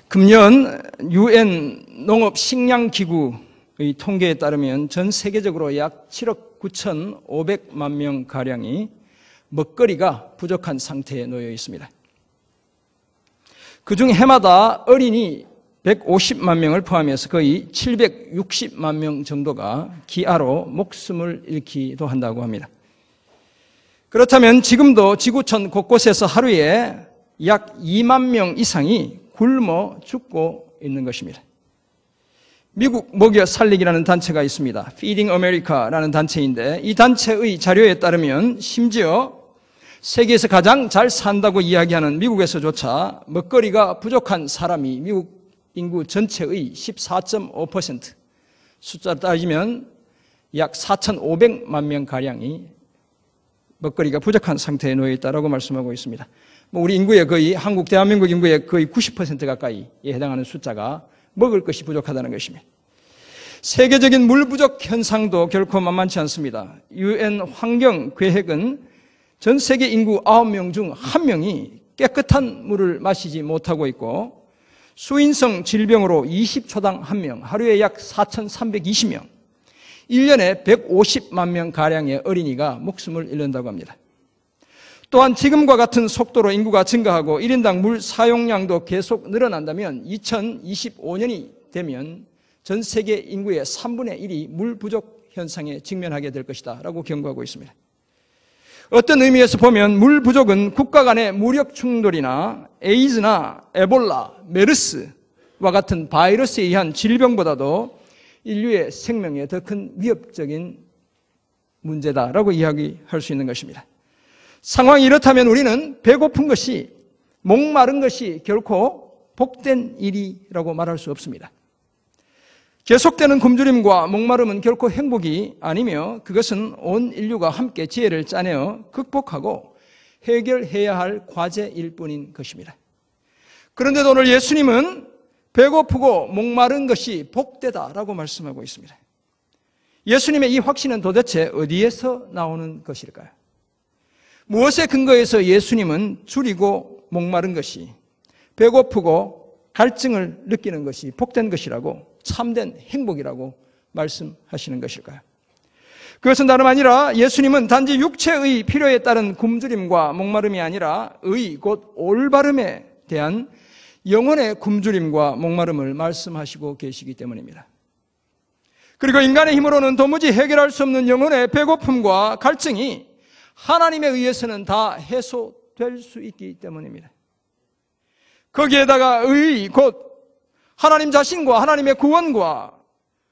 금년 UN 농업식량기구의 통계에 따르면 전 세계적으로 약 7억 9,500만 명가량이 먹거리가 부족한 상태에 놓여 있습니다. 그중 해마다 어린이 150만 명을 포함해서 거의 760만 명 정도가 기아로 목숨을 잃기도 한다고 합니다. 그렇다면 지금도 지구촌 곳곳에서 하루에 약 2만 명 이상이 굶어 죽고 있는 것입니다. 미국 먹여 살리기라는 단체가 있습니다. Feeding America라는 단체인데 이 단체의 자료에 따르면 심지어 세계에서 가장 잘 산다고 이야기하는 미국에서조차 먹거리가 부족한 사람이 미국 인구 전체의 14.5%, 숫자로 따지면 약 4,500만 명가량이 먹거리가 부족한 상태에 놓여 있다고 말씀하고 있습니다. 우리 인구의 거의, 대한민국 인구의 거의 90% 가까이에 해당하는 숫자가 먹을 것이 부족하다는 것입니다. 세계적인 물 부족 현상도 결코 만만치 않습니다. UN 환경계획은 전 세계 인구 9명 중 1명이 깨끗한 물을 마시지 못하고 있고 수인성 질병으로 20초당 1명, 하루에 약 4,320명, 1년에 150만 명가량의 어린이가 목숨을 잃는다고 합니다. 또한 지금과 같은 속도로 인구가 증가하고 1인당 물 사용량도 계속 늘어난다면 2025년이 되면 전 세계 인구의 3분의 1이 물 부족 현상에 직면하게 될 것이다 라고 경고하고 있습니다. 어떤 의미에서 보면 물 부족은 국가 간의 무력 충돌이나 에이즈나 에볼라, 메르스와 같은 바이러스에 의한 질병보다도 인류의 생명에 더 큰 위협적인 문제다라고 이야기할 수 있는 것입니다. 상황이 이렇다면 우리는 배고픈 것이, 목마른 것이 결코 복된 일이라고 말할 수 없습니다. 계속되는 굶주림과 목마름은 결코 행복이 아니며 그것은 온 인류가 함께 지혜를 짜내어 극복하고 해결해야 할 과제일 뿐인 것입니다. 그런데도 오늘 예수님은 배고프고 목마른 것이 복되다라고 말씀하고 있습니다. 예수님의 이 확신은 도대체 어디에서 나오는 것일까요? 무엇에 근거해서 예수님은 줄이고 목마른 것이, 배고프고 갈증을 느끼는 것이 복된 것이라고, 참된 행복이라고 말씀하시는 것일까요? 그것은 다름 아니라 예수님은 단지 육체의 필요에 따른 굶주림과 목마름이 아니라 의, 곧 올바름에 대한 영혼의 굶주림과 목마름을 말씀하시고 계시기 때문입니다. 그리고 인간의 힘으로는 도무지 해결할 수 없는 영혼의 배고픔과 갈증이 하나님에 의해서는 다 해소될 수 있기 때문입니다. 거기에다가 의, 곧 하나님 자신과 하나님의 구원과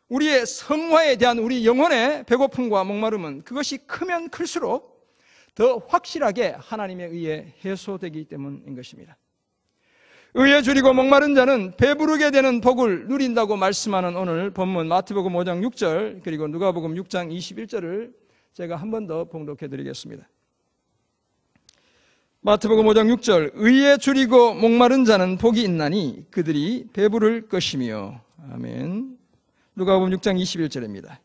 우리의 성화에 대한 우리 영혼의 배고픔과 목마름은 그것이 크면 클수록 더 확실하게 하나님에 의해 해소되기 때문인 것입니다. 의에 줄이고 목마른 자는 배부르게 되는 복을 누린다고 말씀하는 오늘 본문 마태복음 5장 6절 그리고 누가복음 6장 21절을 제가 한 번 더 봉독해 드리겠습니다. 마태복음 5장 6절, 의에 줄이고 목마른 자는 복이 있나니 그들이 배부를 것이며. 아멘. 누가복음 6장 21절입니다.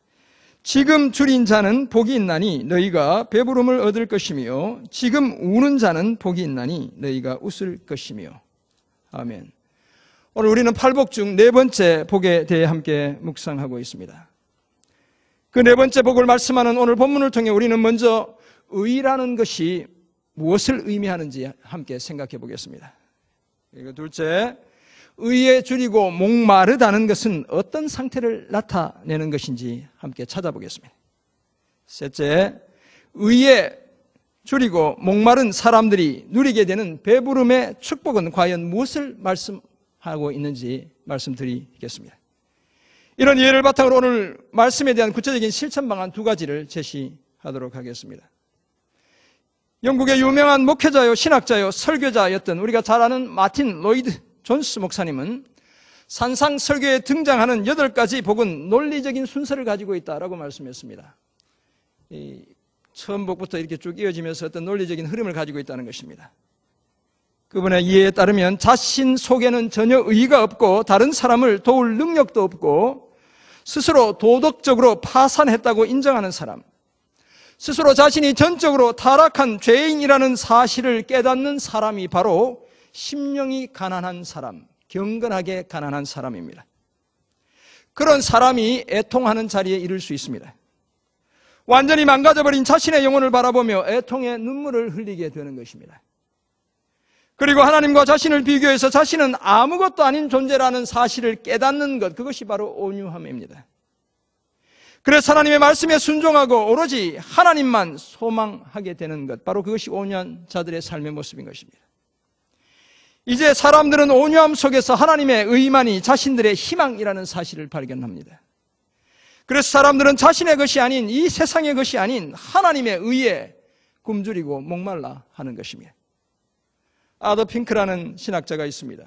지금 줄인 자는 복이 있나니 너희가 배부름을 얻을 것이며 지금 우는 자는 복이 있나니 너희가 웃을 것이며. 아멘. 오늘 우리는 팔복 중 네 번째 복에 대해 함께 묵상하고 있습니다. 그 네 번째 복을 말씀하는 오늘 본문을 통해 우리는 먼저 의라는 것이 무엇을 의미하는지 함께 생각해 보겠습니다. 그리고 둘째, 의에 줄이고 목마르다는 것은 어떤 상태를 나타내는 것인지 함께 찾아보겠습니다. 셋째, 의에 줄이고 목마른 사람들이 누리게 되는 배부름의 축복은 과연 무엇을 말씀하고 있는지 말씀드리겠습니다. 이런 예를 바탕으로 오늘 말씀에 대한 구체적인 실천 방안 두 가지를 제시하도록 하겠습니다. 영국의 유명한 목회자요, 신학자요, 설교자였던 우리가 잘 아는 마틴 로이드 존스 목사님은 산상 설교에 등장하는 8가지 복은 논리적인 순서를 가지고 있다라고 말씀했습니다. 처음 복부터 이렇게 쭉 이어지면서 어떤 논리적인 흐름을 가지고 있다는 것입니다. 그분의 이해에 따르면 자신 속에는 전혀 의의가 없고 다른 사람을 도울 능력도 없고 스스로 도덕적으로 파산했다고 인정하는 사람, 스스로 자신이 전적으로 타락한 죄인이라는 사실을 깨닫는 사람이 바로 심령이 가난한 사람, 경건하게 가난한 사람입니다. 그런 사람이 애통하는 자리에 이를 수 있습니다. 완전히 망가져버린 자신의 영혼을 바라보며 애통의 눈물을 흘리게 되는 것입니다. 그리고 하나님과 자신을 비교해서 자신은 아무것도 아닌 존재라는 사실을 깨닫는 것, 그것이 바로 온유함입니다. 그래서 하나님의 말씀에 순종하고 오로지 하나님만 소망하게 되는 것, 바로 그것이 온유한 자들의 삶의 모습인 것입니다. 이제 사람들은 온유함 속에서 하나님의 의만이 자신들의 희망이라는 사실을 발견합니다. 그래서 사람들은 자신의 것이 아닌, 이 세상의 것이 아닌 하나님의 의에 굶주리고 목말라 하는 것입니다. 아더 핑크라는 신학자가 있습니다.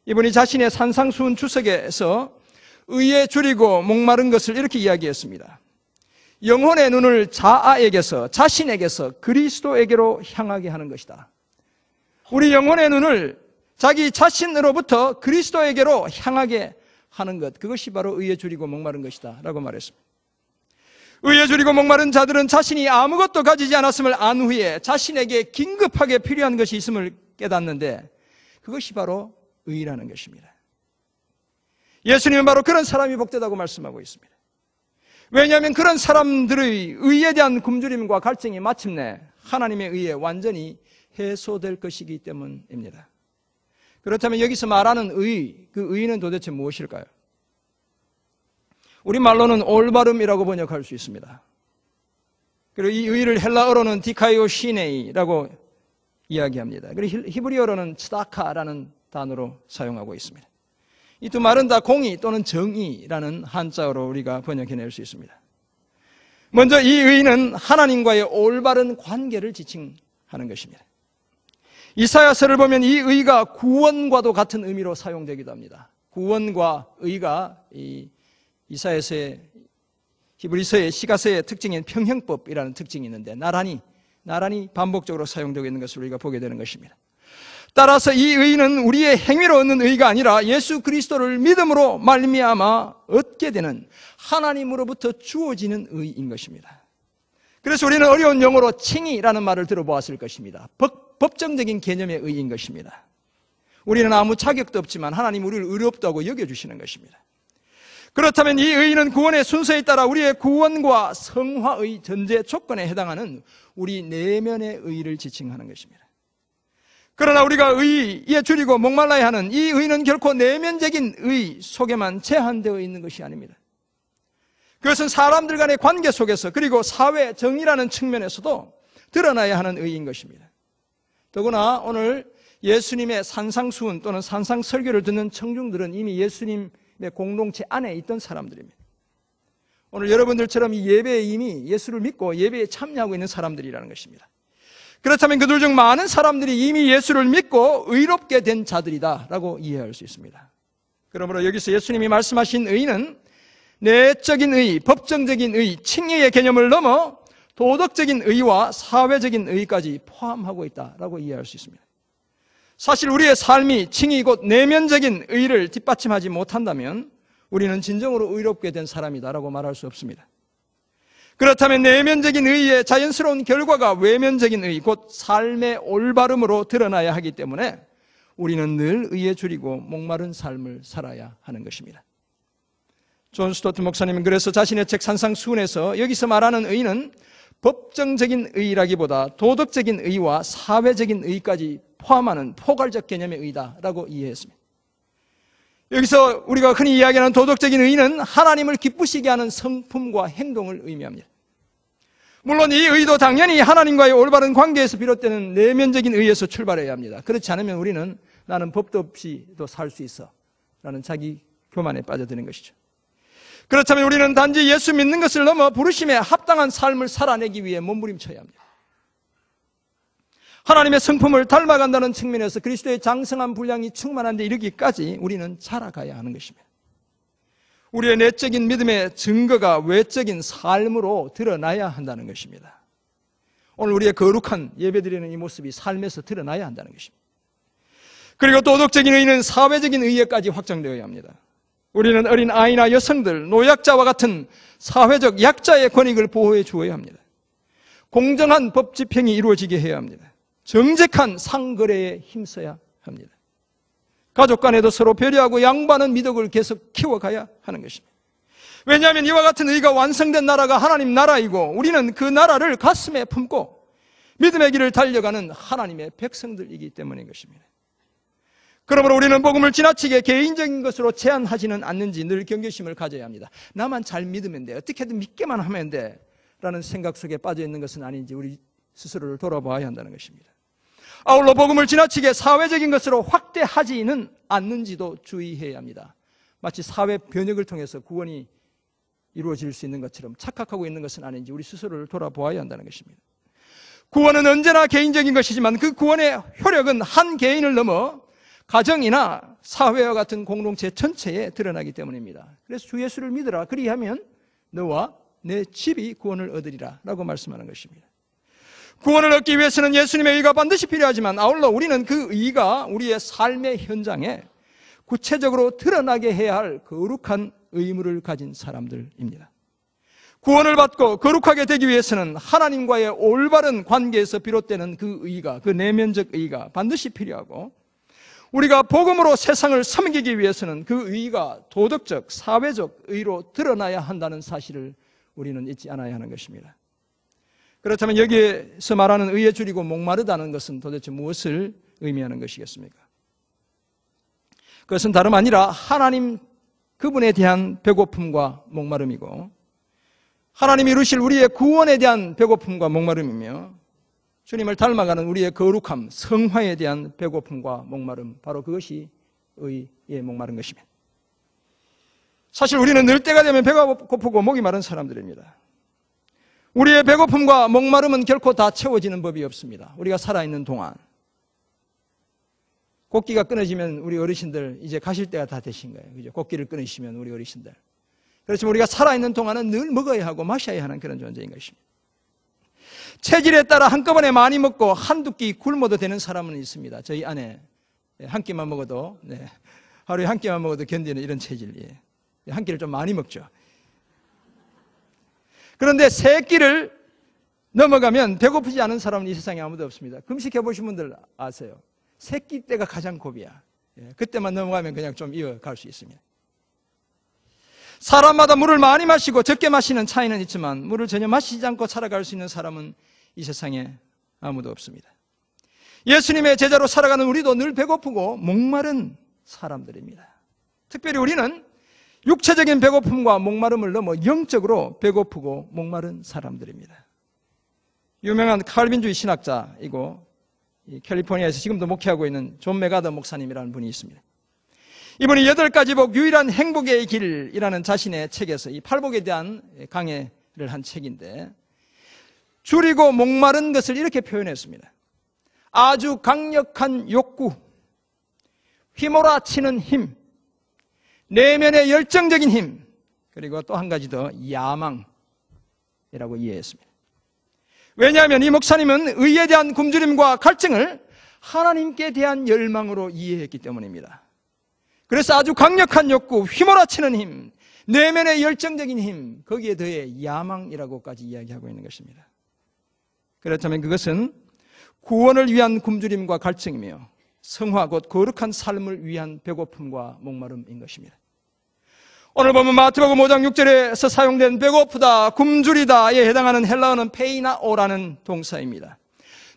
이분이 자신의 산상수훈 주석에서 의에 줄이고 목마른 것을 이렇게 이야기했습니다. 영혼의 눈을 자아에게서, 자신에게서 그리스도에게로 향하게 하는 것이다. 우리 영혼의 눈을 자기 자신으로부터 그리스도에게로 향하게 하는 것, 그것이 바로 의에 줄이고 목마른 것이다 라고 말했습니다. 의에 줄이고 목마른 자들은 자신이 아무것도 가지지 않았음을 안 후에 자신에게 긴급하게 필요한 것이 있음을 깨닫는데, 그것이 바로 의라는 것입니다. 예수님은 바로 그런 사람이 복되다고 말씀하고 있습니다. 왜냐하면 그런 사람들의 의에 대한 굶주림과 갈증이 마침내 하나님의 의에 완전히 해소될 것이기 때문입니다. 그렇다면 여기서 말하는 의, 그 의는 도대체 무엇일까요? 우리말로는 올바름이라고 번역할 수 있습니다. 그리고 이 의를 헬라어로는 디카이오시네이라고 이야기합니다. 그리고 히브리어로는 츠다카라는 단어로 사용하고 있습니다. 이 두 말은 다 공의 또는 정의라는 한자어로 우리가 번역해낼 수 있습니다. 먼저 이 의는 하나님과의 올바른 관계를 지칭하는 것입니다. 이사야서를 보면 이 의가 구원과도 같은 의미로 사용되기도 합니다. 구원과 의가 이 이사야서의, 히브리서의, 시가서의 특징인 평형법이라는 특징이 있는데 나란히 반복적으로 사용되고 있는 것을 우리가 보게 되는 것입니다. 따라서 이 의는 우리의 행위로 얻는 의가 아니라 예수 그리스도를 믿음으로 말미암아 얻게 되는 하나님으로부터 주어지는 의인 것입니다. 그래서 우리는 어려운 용어로 칭의라는 말을 들어보았을 것입니다. 법정적인 개념의 의인 것입니다. 우리는 아무 자격도 없지만 하나님 우리를 의롭다고 여겨주시는 것입니다. 그렇다면 이 의는 구원의 순서에 따라 우리의 구원과 성화의 전제 조건에 해당하는 우리 내면의 의를 지칭하는 것입니다. 그러나 우리가 의에 줄이고 목말라야 하는 이 의는 결코 내면적인 의 속에만 제한되어 있는 것이 아닙니다. 그것은 사람들 간의 관계 속에서, 그리고 사회 정의라는 측면에서도 드러나야 하는 의인 것입니다. 더구나 오늘 예수님의 산상수훈 또는 산상설교를 듣는 청중들은 이미 예수님의 공동체 안에 있던 사람들입니다. 오늘 여러분들처럼 이 예배에 이미 예수를 믿고 예배에 참여하고 있는 사람들이라는 것입니다. 그렇다면 그들 중 많은 사람들이 이미 예수를 믿고 의롭게 된 자들이다 라고 이해할 수 있습니다. 그러므로 여기서 예수님이 말씀하신 의는 내적인 의, 법정적인 의, 칭의의 개념을 넘어 도덕적인 의와 사회적인 의까지 포함하고 있다라고 이해할 수 있습니다. 사실 우리의 삶이 칭의 곧 내면적인 의를 뒷받침하지 못한다면 우리는 진정으로 의롭게 된 사람이다라고 말할 수 없습니다. 그렇다면 내면적인 의의 자연스러운 결과가 외면적인 의, 곧 삶의 올바름으로 드러나야 하기 때문에 우리는 늘 의에 줄이고 목마른 삶을 살아야 하는 것입니다. 존 스토트 목사님은 그래서 자신의 책 산상수훈에서 여기서 말하는 의는 법정적인 의라기보다 도덕적인 의와 사회적인 의까지 포함하는 포괄적 개념의 의다라고 이해했습니다. 여기서 우리가 흔히 이야기하는 도덕적인 의는 하나님을 기쁘시게 하는 성품과 행동을 의미합니다. 물론 이 의도 당연히 하나님과의 올바른 관계에서 비롯되는 내면적인 의에서 출발해야 합니다. 그렇지 않으면 우리는 나는 법도 없이도 살 수 있어 라는 자기 교만에 빠져드는 것이죠. 그렇다면 우리는 단지 예수 믿는 것을 넘어 부르심에 합당한 삶을 살아내기 위해 몸부림쳐야 합니다. 하나님의 성품을 닮아간다는 측면에서 그리스도의 장성한 분량이 충만한 데 이르기까지 우리는 자라가야 하는 것입니다. 우리의 내적인 믿음의 증거가 외적인 삶으로 드러나야 한다는 것입니다. 오늘 우리의 거룩한 예배드리는 이 모습이 삶에서 드러나야 한다는 것입니다. 그리고 도덕적인 의는 사회적인 의에까지 확장되어야 합니다. 우리는 어린 아이나 여성들, 노약자와 같은 사회적 약자의 권익을 보호해 주어야 합니다. 공정한 법 집행이 이루어지게 해야 합니다. 정직한 상거래에 힘써야 합니다. 가족 간에도 서로 배려하고 양보하는 미덕을 계속 키워가야 하는 것입니다. 왜냐하면 이와 같은 의가 완성된 나라가 하나님 나라이고 우리는 그 나라를 가슴에 품고 믿음의 길을 달려가는 하나님의 백성들이기 때문인 것입니다. 그러므로 우리는 복음을 지나치게 개인적인 것으로 제한하지는 않는지 늘 경계심을 가져야 합니다. 나만 잘 믿으면 돼, 어떻게든 믿게만 하면 돼 라는 생각 속에 빠져 있는 것은 아닌지 우리 스스로를 돌아봐야 한다는 것입니다. 아울러 복음을 지나치게 사회적인 것으로 확대하지는 않는지도 주의해야 합니다. 마치 사회 변혁을 통해서 구원이 이루어질 수 있는 것처럼 착각하고 있는 것은 아닌지 우리 스스로를 돌아보아야 한다는 것입니다. 구원은 언제나 개인적인 것이지만 그 구원의 효력은 한 개인을 넘어 가정이나 사회와 같은 공동체 전체에 드러나기 때문입니다. 그래서 주 예수를 믿으라, 그리하면 너와 내 집이 구원을 얻으리라 라고 말씀하는 것입니다. 구원을 얻기 위해서는 예수님의 의가 반드시 필요하지만 아울러 우리는 그 의가 우리의 삶의 현장에 구체적으로 드러나게 해야 할 거룩한 의무를 가진 사람들입니다. 구원을 받고 거룩하게 되기 위해서는 하나님과의 올바른 관계에서 비롯되는 그 의가, 그 내면적 의가 반드시 필요하고, 우리가 복음으로 세상을 섬기기 위해서는 그 의가 도덕적, 사회적 의로 드러나야 한다는 사실을 우리는 잊지 않아야 하는 것입니다. 그렇다면 여기에서 말하는 의에 줄이고 목마르다는 것은 도대체 무엇을 의미하는 것이겠습니까? 그것은 다름 아니라 하나님 그분에 대한 배고픔과 목마름이고, 하나님이 이루실 우리의 구원에 대한 배고픔과 목마름이며, 주님을 닮아가는 우리의 거룩함, 성화에 대한 배고픔과 목마름, 바로 그것이 의에 목마른 것입니다. 사실 우리는 늘 때가 되면 배가 고프고 목이 마른 사람들입니다. 우리의 배고픔과 목마름은 결코 다 채워지는 법이 없습니다. 우리가 살아있는 동안. 곡기가 끊어지면 우리 어르신들 이제 가실 때가 다 되신 거예요. 그죠? 곡기를 끊으시면 우리 어르신들. 그렇지만 우리가 살아있는 동안은 늘 먹어야 하고 마셔야 하는 그런 존재인 것입니다. 체질에 따라 한꺼번에 많이 먹고 한두 끼 굶어도 되는 사람은 있습니다. 저희 아내 한 끼만 먹어도, 하루에 한 끼만 먹어도 견디는 이런 체질이에요. 한 끼를 좀 많이 먹죠. 그런데 세 끼를 넘어가면 배고프지 않은 사람은 이 세상에 아무도 없습니다. 금식해 보신 분들 아세요? 세 끼 때가 가장 고비야. 그때만 넘어가면 그냥 좀 이어갈 수 있습니다. 사람마다 물을 많이 마시고 적게 마시는 차이는 있지만 물을 전혀 마시지 않고 살아갈 수 있는 사람은 이 세상에 아무도 없습니다. 예수님의 제자로 살아가는 우리도 늘 배고프고 목마른 사람들입니다. 특별히 우리는 육체적인 배고픔과 목마름을 넘어 영적으로 배고프고 목마른 사람들입니다. 유명한 칼빈주의 신학자이고 캘리포니아에서 지금도 목회하고 있는 존 메가더 목사님이라는 분이 있습니다. 이분이 8가지 복 유일한 행복의 길이라는 자신의 책에서 이 팔복에 대한 강해를 한 책인데, 줄이고 목마른 것을 이렇게 표현했습니다. 아주 강력한 욕구, 휘몰아치는 힘, 내면의 열정적인 힘, 그리고 또 한 가지 더 야망이라고 이해했습니다. 왜냐하면 이 목사님은 의에 대한 굶주림과 갈증을 하나님께 대한 열망으로 이해했기 때문입니다. 그래서 아주 강력한 욕구, 휘몰아치는 힘, 내면의 열정적인 힘, 거기에 더해 야망이라고까지 이야기하고 있는 것입니다. 그렇다면 그것은 구원을 위한 굶주림과 갈증이며 성화 곧 거룩한 삶을 위한 배고픔과 목마름인 것입니다. 오늘 보면 마태복음 5장 6절에서 사용된 배고프다, 굶주리다에 해당하는 헬라어는 페이나오라는 동사입니다.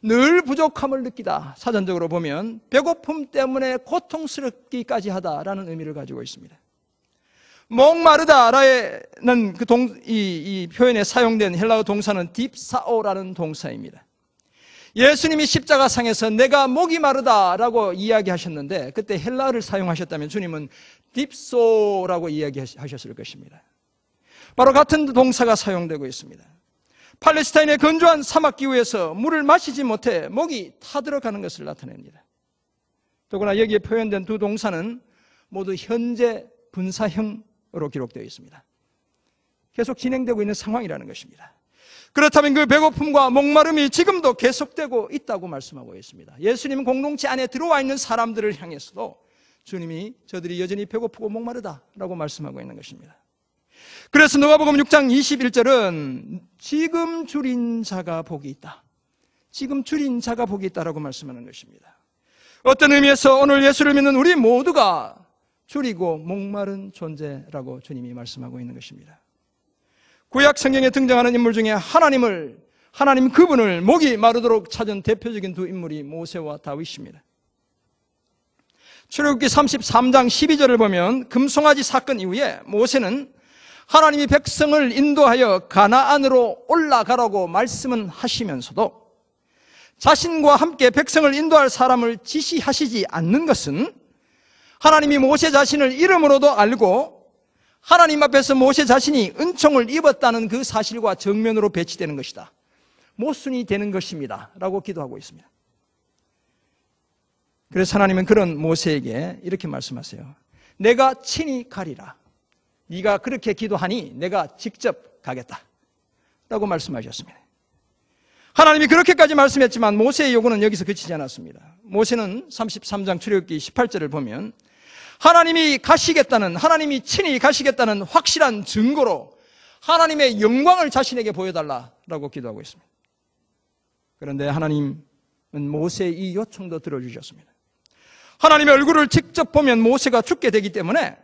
늘 부족함을 느끼다, 사전적으로 보면 배고픔 때문에 고통스럽기까지 하다라는 의미를 가지고 있습니다. 목마르다라는 이 표현에 사용된 헬라어 동사는 딥사오라는 동사입니다. 예수님이 십자가상에서 내가 목이 마르다라고 이야기하셨는데 그때 헬라어를 사용하셨다면 주님은 딥소라고 이야기하셨을 것입니다. 바로 같은 동사가 사용되고 있습니다. 팔레스타인의 건조한 사막 기후에서 물을 마시지 못해 목이 타들어가는 것을 나타냅니다. 더구나 여기에 표현된 두 동사는 모두 현재 분사형으로 기록되어 있습니다. 계속 진행되고 있는 상황이라는 것입니다. 그렇다면 그 배고픔과 목마름이 지금도 계속되고 있다고 말씀하고 있습니다. 예수님 공동체 안에 들어와 있는 사람들을 향해서도 주님이 저들이 여전히 배고프고 목마르다라고 말씀하고 있는 것입니다. 그래서 누가복음 6장 21절은 지금 줄인 자가 복이 있다. 지금 줄인 자가 복이 있다라고 말씀하는 것입니다. 어떤 의미에서 오늘 예수를 믿는 우리 모두가 줄이고 목마른 존재라고 주님이 말씀하고 있는 것입니다. 구약 성경에 등장하는 인물 중에 하나님 그분을 목이 마르도록 찾은 대표적인 두 인물이 모세와 다윗입니다. 출애굽기 33장 12절을 보면 금송아지 사건 이후에 모세는 하나님이 백성을 인도하여 가나안으로 올라가라고 말씀은 하시면서도 자신과 함께 백성을 인도할 사람을 지시하시지 않는 것은 하나님이 모세 자신을 이름으로도 알고 하나님 앞에서 모세 자신이 은총을 입었다는 그 사실과 정면으로 배치되는 것이다. 모순이 되는 것입니다 라고 기도하고 있습니다. 그래서 하나님은 그런 모세에게 이렇게 말씀하세요. 내가 친히 가리라. 네가 그렇게 기도하니 내가 직접 가겠다 라고 말씀하셨습니다. 하나님이 그렇게까지 말씀했지만 모세의 요구는 여기서 그치지 않았습니다. 모세는 33장 출애굽기 18절을 보면 하나님이 친히 가시겠다는 확실한 증거로 하나님의 영광을 자신에게 보여달라라고 기도하고 있습니다. 그런데 하나님은 모세의 이 요청도 들어주셨습니다. 하나님의 얼굴을 직접 보면 모세가 죽게 되기 때문에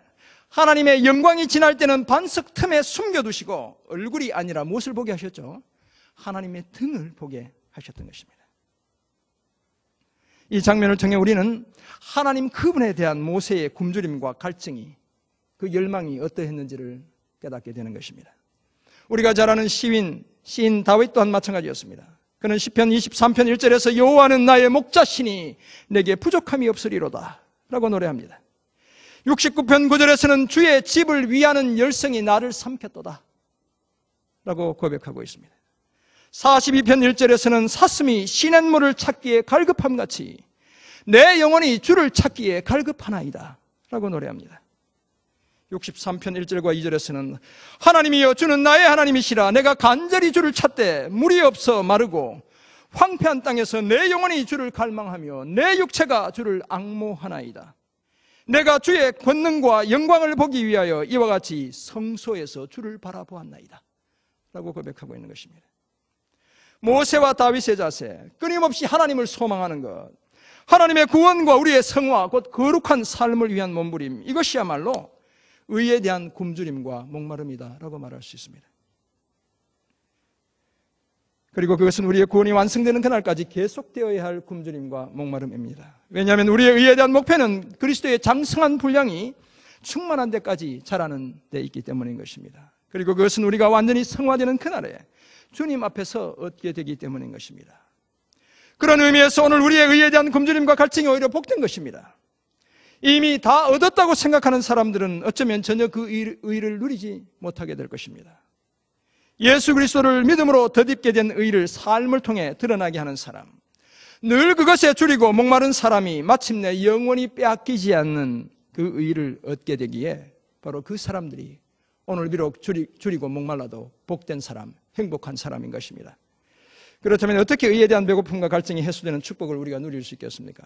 하나님의 영광이 지날 때는 반석 틈에 숨겨두시고 얼굴이 아니라 무엇을 보게 하셨죠? 하나님의 등을 보게 하셨던 것입니다. 이 장면을 통해 우리는 하나님 그분에 대한 모세의 굶주림과 갈증이, 그 열망이 어떠했는지를 깨닫게 되는 것입니다. 우리가 잘 아는 시인 다윗 또한 마찬가지였습니다. 그는 시편 23편 1절에서 여호와는 나의 목자시니 내게 부족함이 없으리로다 라고 노래합니다. 69편 9절에서는 주의 집을 위하는 열성이 나를 삼켰도다 라고 고백하고 있습니다. 42편 1절에서는 사슴이 시냇물을 찾기에 갈급함같이 내 영혼이 주를 찾기에 갈급하나이다 라고 노래합니다. 63편 1절과 2절에서는 하나님이여 주는 나의 하나님이시라 내가 간절히 주를 찾되 물이 없어 마르고 황폐한 땅에서 내 영혼이 주를 갈망하며 내 육체가 주를 앙모하나이다. 내가 주의 권능과 영광을 보기 위하여 이와 같이 성소에서 주를 바라보았나이다 라고 고백하고 있는 것입니다. 모세와 다윗의 자세, 끊임없이 하나님을 소망하는 것, 하나님의 구원과 우리의 성화, 곧 거룩한 삶을 위한 몸부림, 이것이야말로 의에 대한 굶주림과 목마름이다 라고 말할 수 있습니다. 그리고 그것은 우리의 구원이 완성되는 그날까지 계속되어야 할 굶주림과 목마름입니다. 왜냐하면 우리의 의에 대한 목표는 그리스도의 장성한 분량이 충만한 데까지 자라는 데 있기 때문인 것입니다. 그리고 그것은 우리가 완전히 성화되는 그날에 주님 앞에서 얻게 되기 때문인 것입니다. 그런 의미에서 오늘 우리의 의에 대한 굶주림과 갈증이 오히려 복된 것입니다. 이미 다 얻었다고 생각하는 사람들은 어쩌면 전혀 그 의를 누리지 못하게 될 것입니다. 예수 그리스도를 믿음으로 덧입게 된 의를 삶을 통해 드러나게 하는 사람, 늘 그것에 줄이고 목마른 사람이 마침내 영원히 빼앗기지 않는 그 의를 얻게 되기에 바로 그 사람들이 오늘 비록 줄이고 목말라도 복된 사람, 행복한 사람인 것입니다. 그렇다면 어떻게 의에 대한 배고픔과 갈증이 해소되는 축복을 우리가 누릴 수 있겠습니까?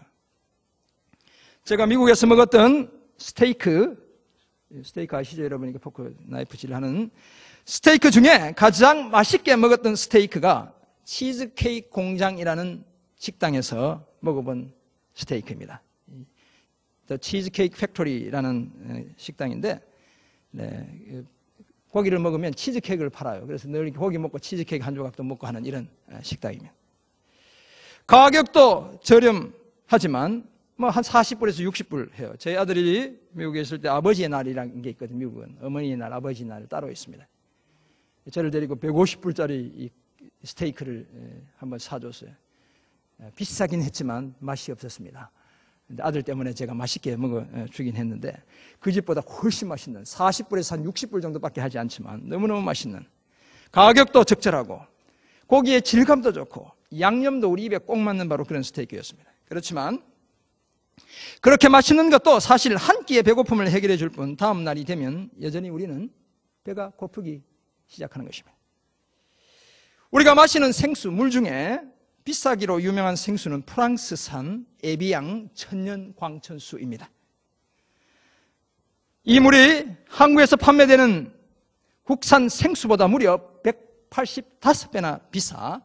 제가 미국에서 먹었던 스테이크 아시죠 여러분? 이게 포크 나이프질 하는 스테이크 중에 가장 맛있게 먹었던 스테이크가 치즈케이크 공장이라는 식당에서 먹어본 스테이크입니다. The Cheesecake Factory라는 식당인데, 고기를 먹으면 치즈케이크를 팔아요. 그래서 늘 고기 먹고 치즈케이크 한 조각도 먹고 하는 이런 식당이면, 가격도 저렴하지만 한 40불에서 60불 해요. 저희 아들이 미국에 있을 때 아버지의 날이라는 게 있거든요. 미국은 어머니의 날, 아버지의 날 따로 있습니다. 저를 데리고 150불짜리 이 스테이크를 한번 사줬어요. 비싸긴 했지만 맛이 없었습니다. 아들 때문에 제가 맛있게 먹어주긴 했는데 그 집보다 훨씬 맛있는, 40불에서 한 60불 정도밖에 하지 않지만 너무너무 맛있는, 가격도 적절하고 고기의 질감도 좋고 양념도 우리 입에 꼭 맞는 바로 그런 스테이크였습니다. 그렇지만 그렇게 맛있는 것도 사실 한 끼의 배고픔을 해결해 줄 뿐 다음 날이 되면 여전히 우리는 배가 고프기 시작하는 것입니다. 우리가 마시는 생수, 물 중에 비싸기로 유명한 생수는 프랑스산 에비앙 천년 광천수입니다. 이 물이 한국에서 판매되는 국산 생수보다 무려 185배나 비싸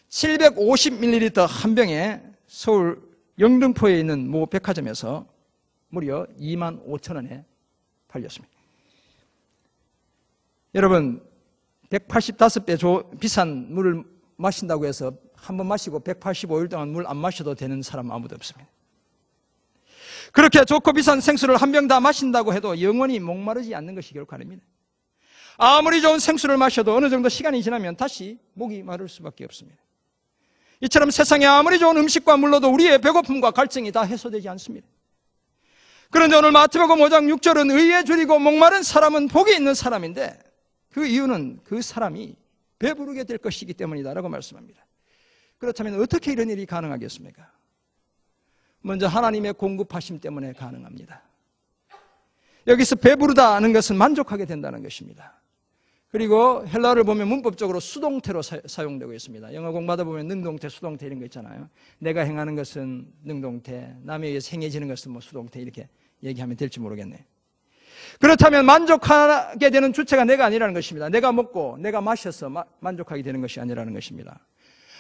750ml 한 병에 서울 영등포에 있는 모 백화점에서 무려 25,000원에 팔렸습니다. 여러분, 185배 비싼 물을 마신다고 해서 한 번 마시고 185일 동안 물 안 마셔도 되는 사람 아무도 없습니다. 그렇게 좋고 비싼 생수를 한 병 다 마신다고 해도 영원히 목마르지 않는 것이 결코 아닙니다. 아무리 좋은 생수를 마셔도 어느 정도 시간이 지나면 다시 목이 마를 수밖에 없습니다. 이처럼 세상에 아무리 좋은 음식과 물로도 우리의 배고픔과 갈증이 다 해소되지 않습니다. 그런데 오늘 마태복음 5장 6절은 의에 줄이고 목마른 사람은 복이 있는 사람인데 그 이유는 그 사람이 배부르게 될 것이기 때문이다라고 말씀합니다. 그렇다면 어떻게 이런 일이 가능하겠습니까? 먼저 하나님의 공급하심 때문에 가능합니다. 여기서 배부르다는 것은 만족하게 된다는 것입니다. 그리고 헬라어를 보면 문법적으로 수동태로 사용되고 있습니다. 영어 공부하다 보면 능동태, 수동태 이런 거 있잖아요. 내가 행하는 것은 능동태, 남에 의해서 행해지는 것은 뭐 수동태 이렇게 얘기하면 될지 모르겠네요. 그렇다면 만족하게 되는 주체가 내가 아니라는 것입니다. 내가 먹고 내가 마셔서 만족하게 되는 것이 아니라는 것입니다.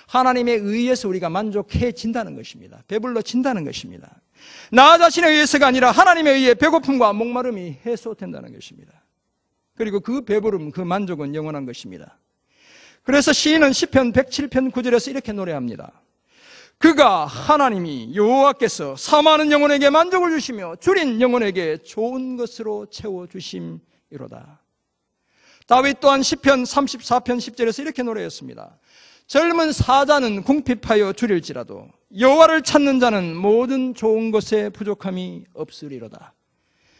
하나님에 의해서 우리가 만족해진다는 것입니다. 배불러진다는 것입니다. 나 자신에 의해서가 아니라 하나님에 의해 배고픔과 목마름이 해소된다는 것입니다. 그리고 그 배부름, 그 만족은 영원한 것입니다. 그래서 시인은 시편 107편 9절에서 이렇게 노래합니다. 그가 하나님이 여호와께서 사모하는 영혼에게 만족을 주시며 줄인 영혼에게 좋은 것으로 채워주심이로다. 다윗 또한 시편 34편 10절에서 이렇게 노래했습니다. 젊은 사자는 궁핍하여 줄일지라도 여호와를 찾는 자는 모든 좋은 것에 부족함이 없으리로다.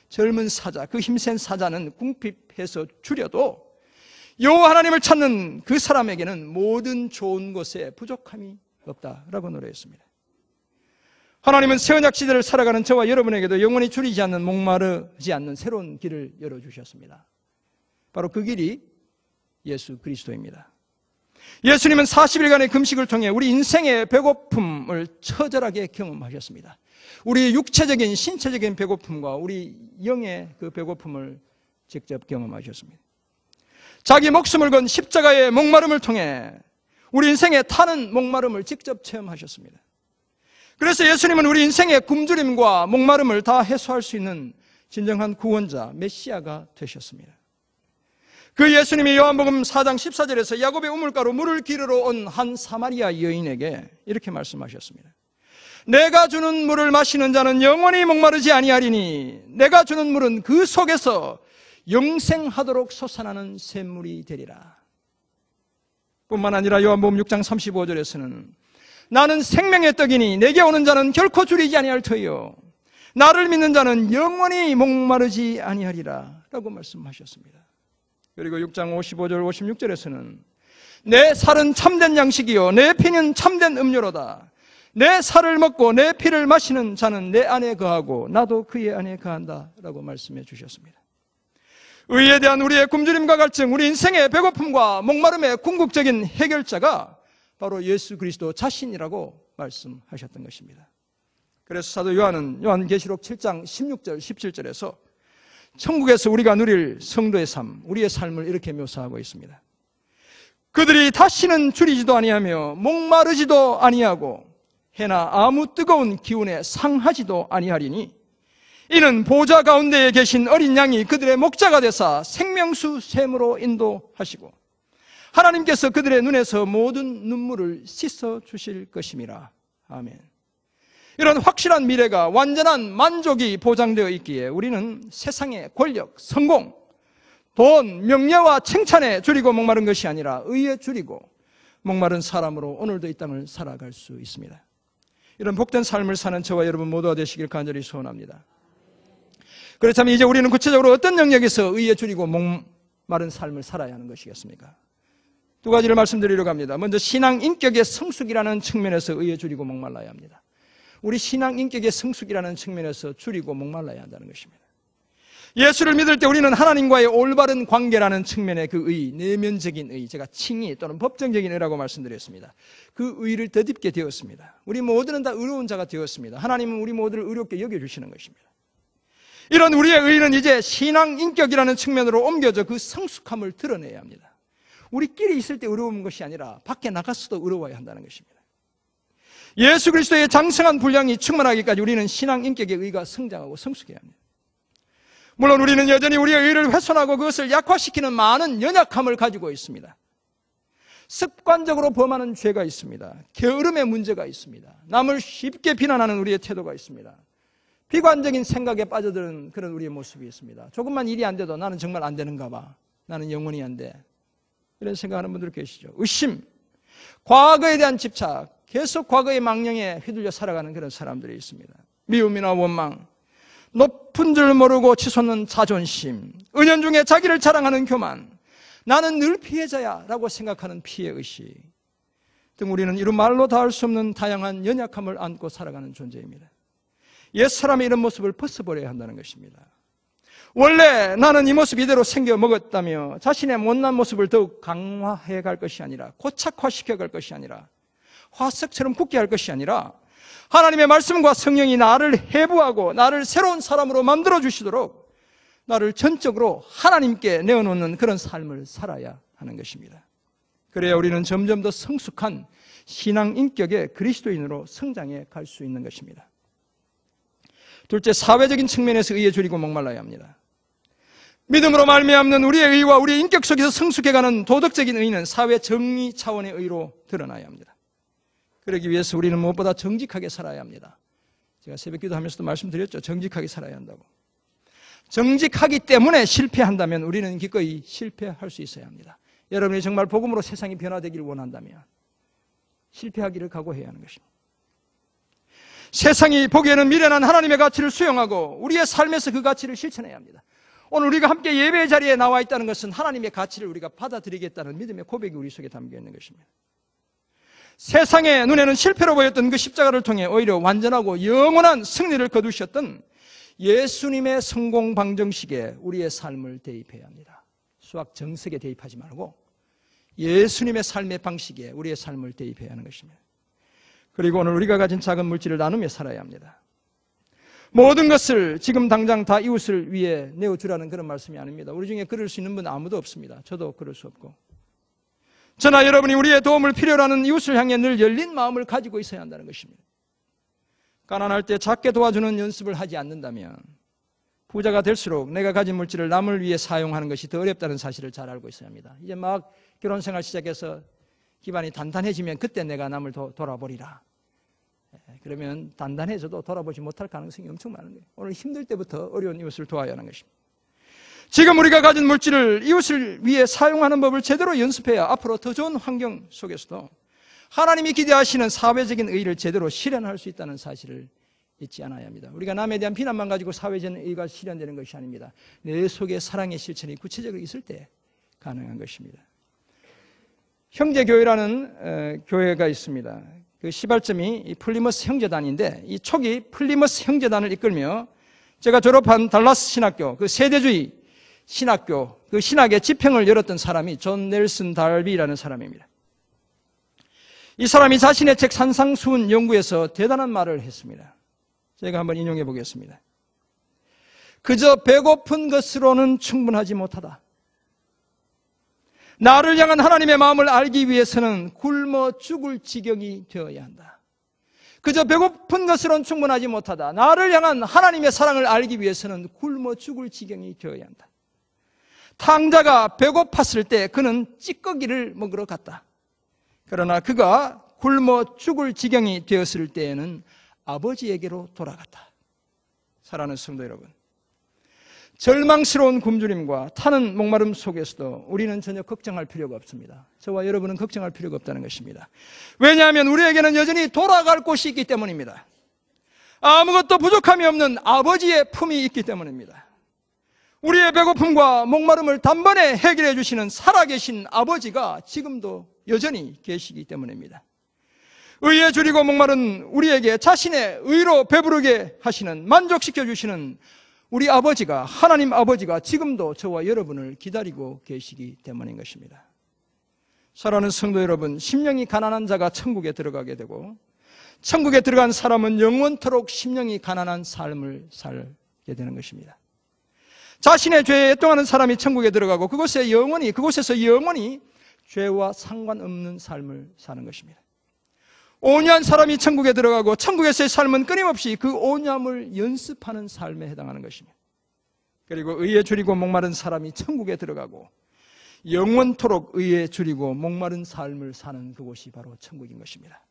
젊은 사자, 그 힘센 사자는 궁핍해서 줄여도 여호와 하나님을 찾는 그 사람에게는 모든 좋은 것에 부족함이 없다라고 노래했습니다. 하나님은 새 언약 시대를 살아가는 저와 여러분에게도 영원히 줄이지 않는 목마르지 않는 새로운 길을 열어주셨습니다. 바로 그 길이 예수 그리스도입니다. 예수님은 40일간의 금식을 통해 우리 인생의 배고픔을 처절하게 경험하셨습니다. 우리 육체적인 신체적인 배고픔과 우리 영의 그 배고픔을 직접 경험하셨습니다. 자기 목숨을 건 십자가의 목마름을 통해 우리 인생에 타는 목마름을 직접 체험하셨습니다. 그래서 예수님은 우리 인생의 굶주림과 목마름을 다 해소할 수 있는 진정한 구원자, 메시아가 되셨습니다. 그 예수님이 요한복음 4장 14절에서 야곱의 우물가로 물을 기르러 온 한 사마리아 여인에게 이렇게 말씀하셨습니다. 내가 주는 물을 마시는 자는 영원히 목마르지 아니하리니 내가 주는 물은 그 속에서 영생하도록 솟아나는 샘물이 되리라. 뿐만 아니라 요한복음 6장 35절에서는 나는 생명의 떡이니 내게 오는 자는 결코 줄이지 아니할 터이요 나를 믿는 자는 영원히 목마르지 아니하리라 라고 말씀하셨습니다. 그리고 6장 55절 56절에서는 내 살은 참된 양식이요 내 피는 참된 음료로다. 내 살을 먹고 내 피를 마시는 자는 내 안에 거하고 나도 그의 안에 거한다 라고 말씀해 주셨습니다. 의에 대한 우리의 굶주림과 갈증, 우리 인생의 배고픔과 목마름의 궁극적인 해결자가 바로 예수 그리스도 자신이라고 말씀하셨던 것입니다. 그래서 사도 요한은 요한계시록 7장 16절 17절에서 천국에서 우리가 누릴 성도의 삶, 우리의 삶을 이렇게 묘사하고 있습니다. 그들이 다시는 줄이지도 아니하며 목마르지도 아니하고 해나 아무 뜨거운 기운에 상하지도 아니하리니 이는 보좌 가운데에 계신 어린 양이 그들의 목자가 되사 생명수 샘으로 인도하시고 하나님께서 그들의 눈에서 모든 눈물을 씻어 주실 것임이라. 아멘. 이런 확실한 미래가 완전한 만족이 보장되어 있기에 우리는 세상의 권력, 성공, 돈, 명예와 칭찬에 줄이고 목마른 것이 아니라 의에 줄이고 목마른 사람으로 오늘도 이 땅을 살아갈 수 있습니다. 이런 복된 삶을 사는 저와 여러분 모두가 되시길 간절히 소원합니다. 그렇다면 이제 우리는 구체적으로 어떤 영역에서 의에 줄이고 목마른 삶을 살아야 하는 것이겠습니까? 두 가지를 말씀드리려고 합니다. 먼저 신앙 인격의 성숙이라는 측면에서 의에 줄이고 목말라야 합니다. 우리 신앙 인격의 성숙이라는 측면에서 줄이고 목말라야 한다는 것입니다. 예수를 믿을 때 우리는 하나님과의 올바른 관계라는 측면의 그 의, 내면적인 의, 제가 칭의 또는 법정적인 의라고 말씀드렸습니다. 그 의를 덧입게 되었습니다. 우리 모두는 다 의로운 자가 되었습니다. 하나님은 우리 모두를 의롭게 여겨주시는 것입니다. 이런 우리의 의는 이제 신앙 인격이라는 측면으로 옮겨져 그 성숙함을 드러내야 합니다. 우리끼리 있을 때 의로운 것이 아니라 밖에 나갔어도 의로워야 한다는 것입니다. 예수 그리스도의 장성한 분량이 충만하기까지 우리는 신앙 인격의 의가 성장하고 성숙해야 합니다. 물론 우리는 여전히 우리의 의를 훼손하고 그것을 약화시키는 많은 연약함을 가지고 있습니다. 습관적으로 범하는 죄가 있습니다. 게으름의 문제가 있습니다. 남을 쉽게 비난하는 우리의 태도가 있습니다. 비관적인 생각에 빠져드는 그런 우리의 모습이 있습니다. 조금만 일이 안 돼도 나는 정말 안 되는가 봐. 나는 영원히 안 돼. 이런 생각하는 분들 계시죠. 의심, 과거에 대한 집착, 계속 과거의 망령에 휘둘려 살아가는 그런 사람들이 있습니다. 미움이나 원망, 높은 줄 모르고 치솟는 자존심, 은연중에 자기를 자랑하는 교만, 나는 늘 피해자야 라고 생각하는 피해의식 등 우리는 이루 말로 다 할 수 없는 다양한 연약함을 안고 살아가는 존재입니다. 옛사람의 이런 모습을 벗어버려야 한다는 것입니다. 원래 나는 이 모습 이대로 생겨 먹었다며 자신의 못난 모습을 더욱 강화해 갈 것이 아니라, 고착화시켜 갈 것이 아니라, 화석처럼 굳게 할 것이 아니라 하나님의 말씀과 성령이 나를 해부하고 나를 새로운 사람으로 만들어 주시도록 나를 전적으로 하나님께 내어놓는 그런 삶을 살아야 하는 것입니다. 그래야 우리는 점점 더 성숙한 신앙 인격의 그리스도인으로 성장해 갈 수 있는 것입니다. 둘째, 사회적인 측면에서 의에 줄이고 목말라야 합니다. 믿음으로 말미암는 우리의 의와 우리의 인격 속에서 성숙해가는 도덕적인 의는 사회 정의 차원의 의로 드러나야 합니다. 그러기 위해서 우리는 무엇보다 정직하게 살아야 합니다. 제가 새벽 기도하면서도 말씀드렸죠. 정직하게 살아야 한다고. 정직하기 때문에 실패한다면 우리는 기꺼이 실패할 수 있어야 합니다. 여러분이 정말 복음으로 세상이 변화되기를 원한다면 실패하기를 각오해야 하는 것입니다. 세상이 보기에는 미련한 하나님의 가치를 수용하고 우리의 삶에서 그 가치를 실천해야 합니다. 오늘 우리가 함께 예배의 자리에 나와 있다는 것은 하나님의 가치를 우리가 받아들이겠다는 믿음의 고백이 우리 속에 담겨 있는 것입니다. 세상의 눈에는 실패로 보였던 그 십자가를 통해 오히려 완전하고 영원한 승리를 거두셨던 예수님의 성공 방정식에 우리의 삶을 대입해야 합니다. 수학 정석에 대입하지 말고 예수님의 삶의 방식에 우리의 삶을 대입해야 하는 것입니다. 그리고 오늘 우리가 가진 작은 물질을 나누며 살아야 합니다. 모든 것을 지금 당장 다 이웃을 위해 내어주라는 그런 말씀이 아닙니다. 우리 중에 그럴 수 있는 분 아무도 없습니다. 저도 그럴 수 없고, 저나 여러분이 우리의 도움을 필요로 하는 이웃을 향해 늘 열린 마음을 가지고 있어야 한다는 것입니다. 가난할 때 작게 도와주는 연습을 하지 않는다면 부자가 될수록 내가 가진 물질을 남을 위해 사용하는 것이 더 어렵다는 사실을 잘 알고 있어야 합니다. 이제 막 결혼생활 시작해서 기반이 단단해지면 그때 내가 남을 돌아보리라. 그러면 단단해져도 돌아보지 못할 가능성이 엄청 많은 거예요. 오늘 힘들 때부터 어려운 이웃을 도와야 하는 것입니다. 지금 우리가 가진 물질을 이웃을 위해 사용하는 법을 제대로 연습해야 앞으로 더 좋은 환경 속에서도 하나님이 기대하시는 사회적인 의의를 제대로 실현할 수 있다는 사실을 잊지 않아야 합니다. 우리가 남에 대한 비난만 가지고 사회적인 의의가 실현되는 것이 아닙니다. 내 속에 사랑의 실천이 구체적으로 있을 때 가능한 것입니다. 형제교회라는 교회가 있습니다. 그 시발점이 플리머스 형제단인데 이 초기 플리머스 형제단을 이끌며 제가 졸업한 달라스 신학교, 그 세대주의 신학교, 그 신학의 지평을 열었던 사람이 존 넬슨 달비라는 사람입니다. 이 사람이 자신의 책 산상수훈 연구에서 대단한 말을 했습니다. 제가 한번 인용해 보겠습니다. 그저 배고픈 것으로는 충분하지 못하다. 나를 향한 하나님의 마음을 알기 위해서는 굶어 죽을 지경이 되어야 한다. 그저 배고픈 것으로는 충분하지 못하다. 나를 향한 하나님의 사랑을 알기 위해서는 굶어 죽을 지경이 되어야 한다. 탕자가 배고팠을 때 그는 찌꺼기를 먹으러 갔다. 그러나 그가 굶어 죽을 지경이 되었을 때에는 아버지에게로 돌아갔다. 사랑하는 성도 여러분, 절망스러운 굶주림과 타는 목마름 속에서도 우리는 전혀 걱정할 필요가 없습니다. 저와 여러분은 걱정할 필요가 없다는 것입니다. 왜냐하면 우리에게는 여전히 돌아갈 곳이 있기 때문입니다. 아무것도 부족함이 없는 아버지의 품이 있기 때문입니다. 우리의 배고픔과 목마름을 단번에 해결해 주시는 살아계신 아버지가 지금도 여전히 계시기 때문입니다. 의에 줄이고 목마른 우리에게 자신의 의로 배부르게 하시는, 만족시켜 주시는 우리 아버지가, 하나님 아버지가 지금도 저와 여러분을 기다리고 계시기 때문인 것입니다. 사랑하는 성도 여러분, 심령이 가난한 자가 천국에 들어가게 되고 천국에 들어간 사람은 영원토록 심령이 가난한 삶을 살게 되는 것입니다. 자신의 죄에 애통하는 사람이 천국에 들어가고 그곳에서 영원히 죄와 상관없는 삶을 사는 것입니다. 온유한 사람이 천국에 들어가고 천국에서의 삶은 끊임없이 그 온유함을 연습하는 삶에 해당하는 것입니다. 그리고 의에 줄이고 목마른 사람이 천국에 들어가고 영원토록 의에 줄이고 목마른 삶을 사는 그곳이 바로 천국인 것입니다.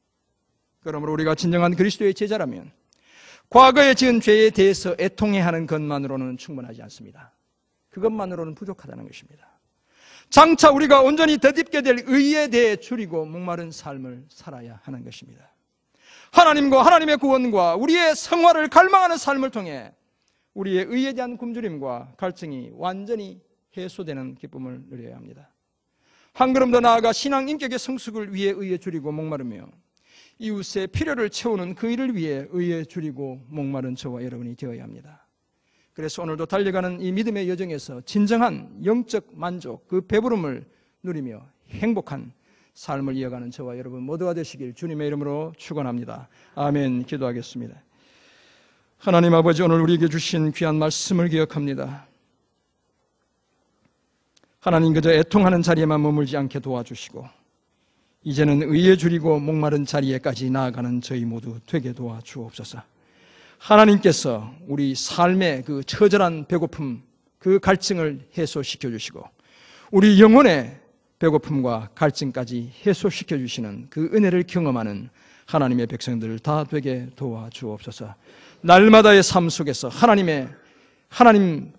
그러므로 우리가 진정한 그리스도의 제자라면 과거에 지은 죄에 대해서 애통해야 하는 것만으로는 충분하지 않습니다. 그것만으로는 부족하다는 것입니다. 장차 우리가 온전히 덧입게 될 의에 대해 줄이고 목마른 삶을 살아야 하는 것입니다. 하나님과 하나님의 구원과 우리의 성화를 갈망하는 삶을 통해 우리의 의에 대한 굶주림과 갈증이 완전히 해소되는 기쁨을 누려야 합니다. 한 걸음 더 나아가 신앙 인격의 성숙을 위해 의에 줄이고 목마르며 이웃의 필요를 채우는 그 일을 위해 의에 줄이고 목마른 저와 여러분이 되어야 합니다. 그래서 오늘도 달려가는 이 믿음의 여정에서 진정한 영적 만족, 그 배부름을 누리며 행복한 삶을 이어가는 저와 여러분 모두가 되시길 주님의 이름으로 축원합니다. 아멘. 기도하겠습니다. 하나님 아버지, 오늘 우리에게 주신 귀한 말씀을 기억합니다. 하나님, 그저 애통하는 자리에만 머물지 않게 도와주시고 이제는 의에 줄이고 목마른 자리에까지 나아가는 저희 모두 되게 도와주옵소서. 하나님께서 우리 삶의 그 처절한 배고픔, 그 갈증을 해소시켜 주시고 우리 영혼의 배고픔과 갈증까지 해소시켜 주시는 그 은혜를 경험하는 하나님의 백성들 다 되게 도와주옵소서. 날마다의 삶 속에서 하나님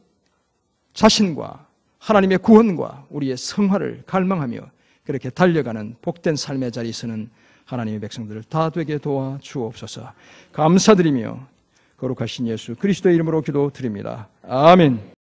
자신과 하나님의 구원과 우리의 성화를 갈망하며 그렇게 달려가는 복된 삶의 자리에 서는 하나님의 백성들을 다 되게 도와주옵소서. 감사드리며 거룩하신 예수 그리스도의 이름으로 기도드립니다. 아멘.